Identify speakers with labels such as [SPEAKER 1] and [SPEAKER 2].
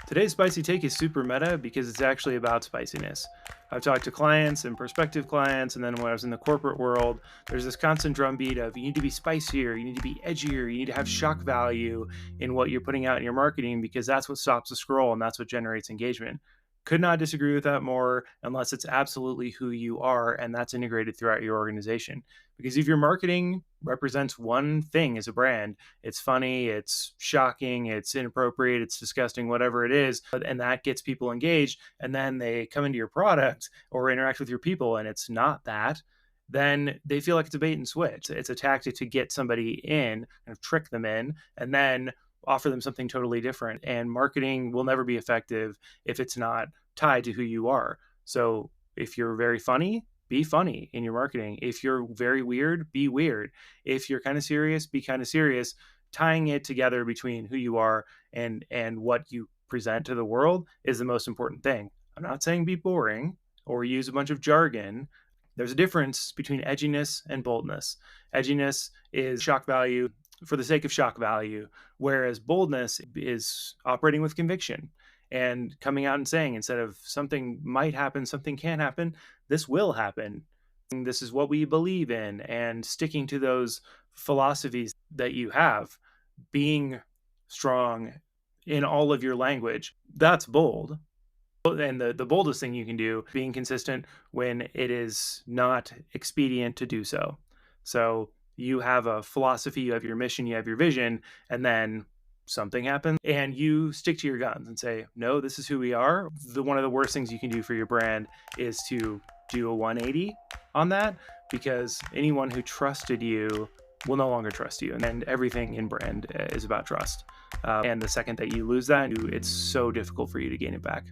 [SPEAKER 1] Today's spicy take is super meta because it's actually about spiciness. I've talked to clients and prospective clients, and then when I was in the corporate world, there's this constant drumbeat of you need to be spicier, you need to be edgier, you need to have shock value in what you're putting out in your marketing because that's what stops the scroll and that's what generates engagement. Could not disagree with that more unless it's absolutely who you are and that's integrated throughout your organization. Because if your marketing represents one thing as a brand, it's funny, it's shocking, it's inappropriate, it's disgusting, whatever it is, and that gets people engaged, and then they come into your product or interact with your people and it's not that, then they feel like it's a bait and switch. It's a tactic to get somebody in, kind of trick them in, and then offer them something totally different. And marketing will never be effective if it's not tied to who you are. So if you're very funny, be funny in your marketing. If you're very weird, be weird. If you're kind of serious, be kind of serious. Tying it together between who you are and what you present to the world is the most important thing. I'm not saying be boring or use a bunch of jargon. There's a difference between edginess and boldness. Edginess is shock value for the sake of shock value, whereas boldness is operating with conviction and coming out and saying, instead of something might happen, something can happen, this will happen. This is what we believe in, and sticking to those philosophies that you have, being strong in all of your language, that's bold. And the boldest thing you can do, being consistent when it is not expedient to do so. So you have a philosophy, you have your mission, you have your vision, and then something happens and you stick to your guns and say, no, this is who we are. One of the worst things you can do for your brand is to do a 180 on that, because anyone who trusted you will no longer trust you. And everything in brand is about trust. And the second that you lose that, it's so difficult for you to gain it back.